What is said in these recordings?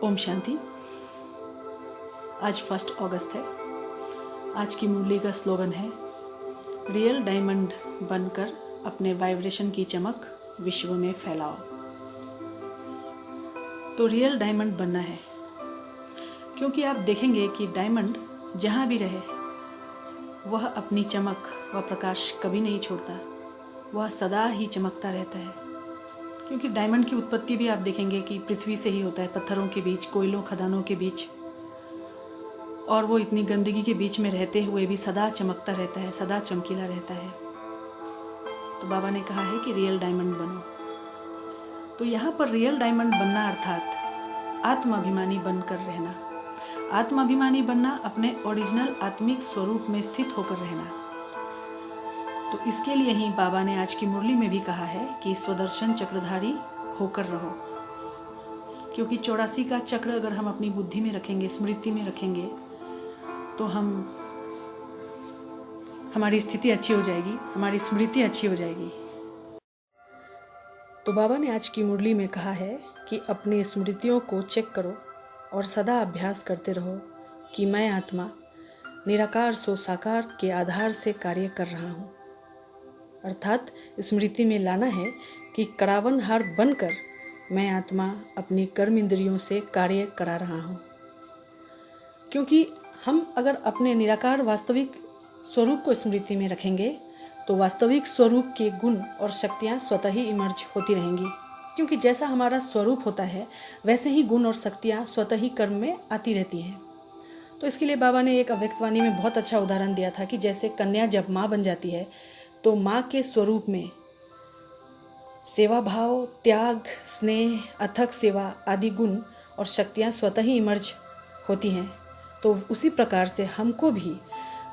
ओम शांति। आज 1 अगस्त है। आज की मुरली का स्लोगन है, रियल डायमंड बनकर अपने वाइब्रेशन की चमक विश्व में फैलाओ। तो रियल डायमंड बनना है, क्योंकि आप देखेंगे कि डायमंड जहाँ भी रहे वह अपनी चमक व प्रकाश कभी नहीं छोड़ता, वह सदा ही चमकता रहता है। क्योंकि डायमंड की उत्पत्ति भी आप देखेंगे कि पृथ्वी से ही होता है, पत्थरों के बीच, कोयलों खदानों के बीच, और वो इतनी गंदगी के बीच में रहते हुए भी सदा चमकता रहता है, सदा चमकीला रहता है। तो बाबा ने कहा है कि रियल डायमंड बनो। तो यहाँ पर रियल डायमंड बनना अर्थात आत्माभिमानी बनकर रहना। आत्माभिमानी बनना अपने ओरिजिनल आत्मिक स्वरूप में स्थित होकर रहना। तो इसके लिए ही बाबा ने आज की मुरली में भी कहा है कि स्वदर्शन चक्रधारी होकर रहो। क्योंकि 84 का चक्र अगर हम अपनी बुद्धि में रखेंगे, स्मृति में रखेंगे, तो हमारी स्थिति अच्छी हो जाएगी, हमारी स्मृति अच्छी हो जाएगी। तो बाबा ने आज की मुरली में कहा है कि अपनी स्मृतियों को चेक करो और सदा अभ्यास करते रहो कि मैं आत्मा निराकार सो साकार के आधार से कार्य कर रहा हूँ। अर्थात स्मृति में लाना है कि कड़ावनहार बनकर मैं आत्मा अपनी कर्म इंद्रियों से कार्य करा रहा हूँ। क्योंकि हम अगर अपने निराकार वास्तविक स्वरूप को स्मृति में रखेंगे तो वास्तविक स्वरूप के गुण और शक्तियाँ स्वतः ही इमर्ज होती रहेंगी। क्योंकि जैसा हमारा स्वरूप होता है वैसे ही गुण और शक्तियाँ स्वतः ही कर्म में आती रहती हैं। तो इसके लिए बाबा ने एक अव्यक्तवाणी में बहुत अच्छा उदाहरण दिया था कि जैसे कन्या जब माँ बन जाती है तो माँ के स्वरूप में सेवा भाव, त्याग, स्नेह, अथक सेवा आदि गुण और शक्तियाँ स्वतः ही इमर्ज होती हैं। तो उसी प्रकार से हमको भी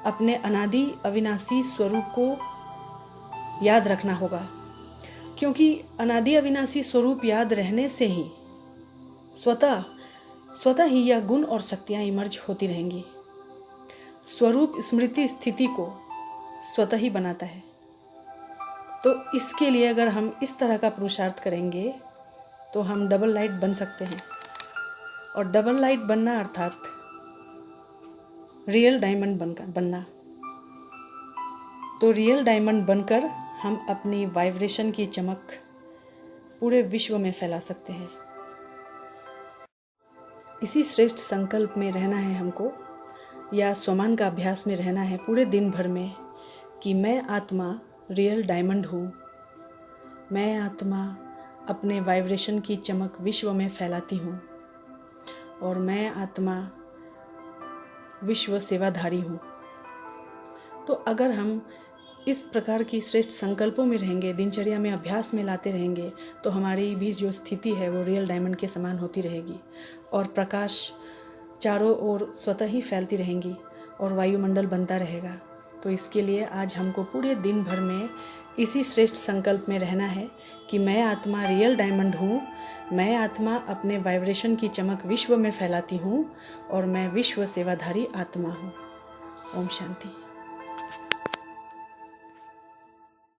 अपने अनादि अविनाशी स्वरूप को याद रखना होगा। क्योंकि अनादि अविनाशी स्वरूप याद रहने से ही स्वतः ही यह गुण और शक्तियाँ इमर्ज होती रहेंगी। स्वरूप स्मृति स्थिति को स्वतः ही बनाता है। तो इसके लिए अगर हम इस तरह का पुरुषार्थ करेंगे तो हम डबल लाइट बन सकते हैं। और डबल लाइट बनना अर्थात रियल डायमंड बनना। तो रियल डायमंड बनकर हम अपनी वाइब्रेशन की चमक पूरे विश्व में फैला सकते हैं। इसी श्रेष्ठ संकल्प में रहना है हमको, या स्वमान का अभ्यास में रहना है पूरे दिन भर में कि मैं आत्मा रियल डायमंड हूँ। मैं आत्मा अपने वाइब्रेशन की चमक विश्व में फैलाती हूँ और मैं आत्मा विश्व सेवाधारी हूँ। तो अगर हम इस प्रकार की श्रेष्ठ संकल्पों में रहेंगे, दिनचर्या में अभ्यास में लाते रहेंगे, तो हमारी भी जो स्थिति है वो रियल डायमंड के समान होती रहेगी और प्रकाश चारों ओर स्वतः ही फैलती रहेंगी और वायुमंडल बनता रहेगा। तो इसके लिए आज हमको पूरे दिन भर में इसी श्रेष्ठ संकल्प में रहना है कि मैं आत्मा रियल डायमंड हूँ। मैं आत्मा अपने वाइब्रेशन की चमक विश्व में फैलाती हूँ और मैं विश्व सेवाधारी आत्मा हूँ। ओम शांति।